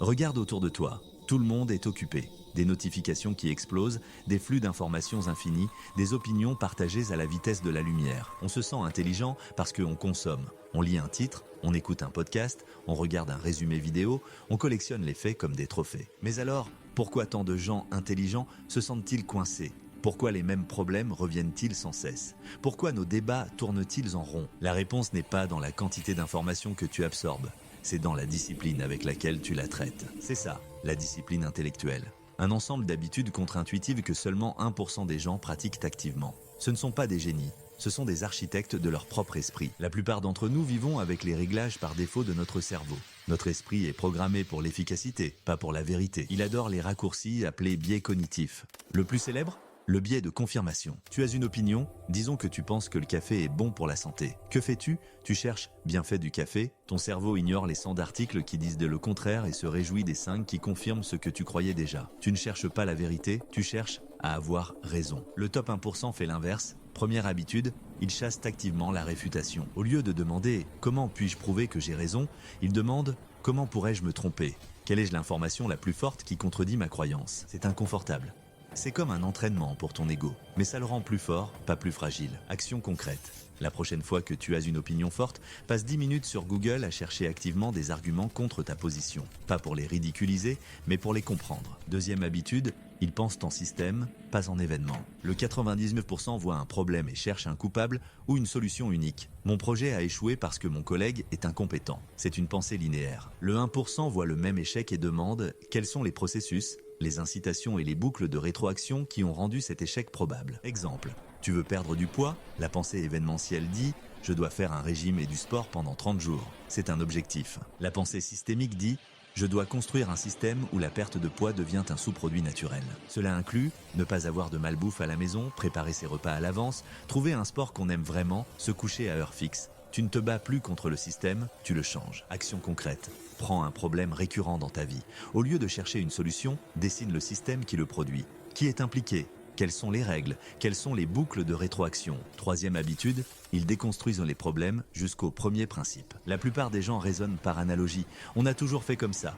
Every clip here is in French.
Regarde autour de toi. Tout le monde est occupé. Des notifications qui explosent, des flux d'informations infinis, des opinions partagées à la vitesse de la lumière. On se sent intelligent parce qu'on consomme. On lit un titre, on écoute un podcast, on regarde un résumé vidéo, on collectionne les faits comme des trophées. Mais alors, pourquoi tant de gens intelligents se sentent-ils coincés ? Pourquoi les mêmes problèmes reviennent-ils sans cesse ? Pourquoi nos débats tournent-ils en rond ? La réponse n'est pas dans la quantité d'informations que tu absorbes, c'est dans la discipline avec laquelle tu la traites. C'est ça, la discipline intellectuelle. Un ensemble d'habitudes contre-intuitives que seulement 1% des gens pratiquent activement. Ce ne sont pas des génies, ce sont des architectes de leur propre esprit. La plupart d'entre nous vivons avec les réglages par défaut de notre cerveau. Notre esprit est programmé pour l'efficacité, pas pour la vérité. Il adore les raccourcis appelés biais cognitifs. Le plus célèbre ? Le biais de confirmation. Tu as une opinion, disons que tu penses que le café est bon pour la santé. Que fais-tu ? Tu cherches bienfait du café, ton cerveau ignore les 100 d'articles qui disent le contraire et se réjouit des 5 qui confirment ce que tu croyais déjà. Tu ne cherches pas la vérité, tu cherches à avoir raison. Le top 1% fait l'inverse. Première habitude, il chasse activement la réfutation. Au lieu de demander « Comment puis-je prouver que j'ai raison ?», il demande « Comment pourrais-je me tromper ? Quelle est l'information la plus forte qui contredit ma croyance ?» C'est inconfortable. C'est comme un entraînement pour ton ego, mais ça le rend plus fort, pas plus fragile. Action concrète. La prochaine fois que tu as une opinion forte, passe 10 minutes sur Google à chercher activement des arguments contre ta position. Pas pour les ridiculiser, mais pour les comprendre. Deuxième habitude, ils pensent en système, pas en événement. Le 99% voit un problème et cherche un coupable ou une solution unique. Mon projet a échoué parce que mon collègue est incompétent. C'est une pensée linéaire. Le 1% voit le même échec et demande quels sont les processus, les incitations et les boucles de rétroaction qui ont rendu cet échec probable. Exemple, tu veux perdre du poids ? La pensée événementielle dit « Je dois faire un régime et du sport pendant 30 jours ». C'est un objectif. La pensée systémique dit « Je dois construire un système où la perte de poids devient un sous-produit naturel ». Cela inclut ne pas avoir de malbouffe à la maison, préparer ses repas à l'avance, trouver un sport qu'on aime vraiment, se coucher à heure fixe. Tu ne te bats plus contre le système, tu le changes. Action concrète. Prends un problème récurrent dans ta vie. Au lieu de chercher une solution, dessine le système qui le produit. Qui est impliqué ? Quelles sont les règles ? Quelles sont les boucles de rétroaction ? Troisième habitude, ils déconstruisent les problèmes jusqu'au premier principe. La plupart des gens raisonnent par analogie. On a toujours fait comme ça.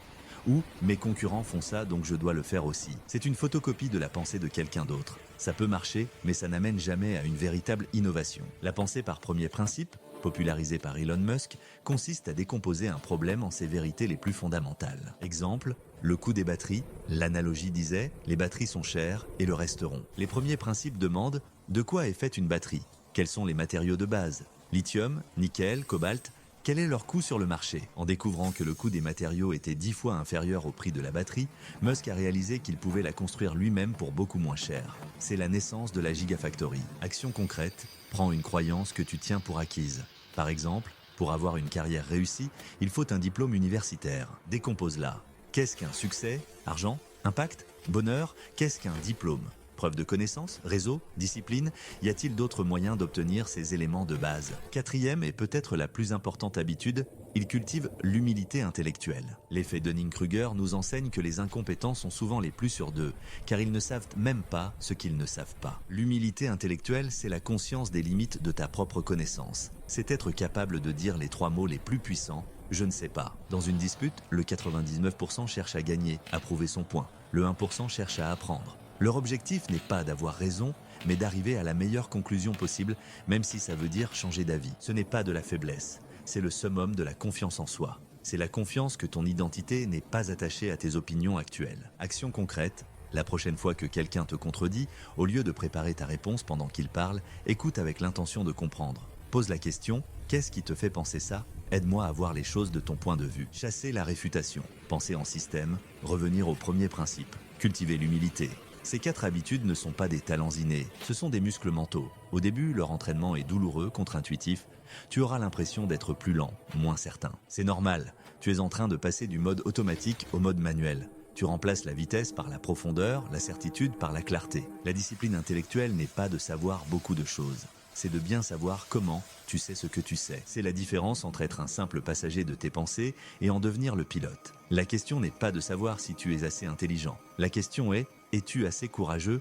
Ou mes concurrents font ça, donc je dois le faire aussi. C'est une photocopie de la pensée de quelqu'un d'autre. Ça peut marcher, mais ça n'amène jamais à une véritable innovation. La pensée par premier principe, popularisée par Elon Musk, consiste à décomposer un problème en ses vérités les plus fondamentales. Exemple, le coût des batteries, l'analogie disait « les batteries sont chères et le resteront ». Les premiers principes demandent « de quoi est faite une batterie ? Quels sont les matériaux de base ? Lithium, nickel, cobalt ?» Quel est leur coût sur le marché ? En découvrant que le coût des matériaux était 10 fois inférieur au prix de la batterie, Musk a réalisé qu'il pouvait la construire lui-même pour beaucoup moins cher. C'est la naissance de la Gigafactory. Action concrète, prends une croyance que tu tiens pour acquise. Par exemple, pour avoir une carrière réussie, il faut un diplôme universitaire. Décompose-la. Qu'est-ce qu'un succès ? Argent ? Impact ? Bonheur ? Qu'est-ce qu'un diplôme ? Preuve de connaissance, réseau, discipline, y a-t-il d'autres moyens d'obtenir ces éléments de base ? Quatrième et peut-être la plus importante habitude, il cultive l'humilité intellectuelle. L'effet Dunning-Kruger nous enseigne que les incompétents sont souvent les plus sûrs d'eux, car ils ne savent même pas ce qu'ils ne savent pas. L'humilité intellectuelle, c'est la conscience des limites de ta propre connaissance. C'est être capable de dire les 3 mots les plus puissants. Je ne sais pas. Dans une dispute, le 99% cherche à gagner, à prouver son point. Le 1% cherche à apprendre. Leur objectif n'est pas d'avoir raison, mais d'arriver à la meilleure conclusion possible, même si ça veut dire changer d'avis. Ce n'est pas de la faiblesse, c'est le summum de la confiance en soi. C'est la confiance que ton identité n'est pas attachée à tes opinions actuelles. Action concrète, la prochaine fois que quelqu'un te contredit, au lieu de préparer ta réponse pendant qu'il parle, écoute avec l'intention de comprendre. Pose la question, qu'est-ce qui te fait penser ça ? Aide-moi à voir les choses de ton point de vue. Chasser la réfutation, penser en système, revenir au premier principe, cultiver l'humilité. Ces 4 habitudes ne sont pas des talents innés, ce sont des muscles mentaux. Au début, leur entraînement est douloureux, contre-intuitif. Tu auras l'impression d'être plus lent, moins certain. C'est normal, tu es en train de passer du mode automatique au mode manuel. Tu remplaces la vitesse par la profondeur, la certitude par la clarté. La discipline intellectuelle n'est pas de savoir beaucoup de choses. C'est de bien savoir comment tu sais ce que tu sais. C'est la différence entre être un simple passager de tes pensées et en devenir le pilote. La question n'est pas de savoir si tu es assez intelligent. La question est, es-tu assez courageux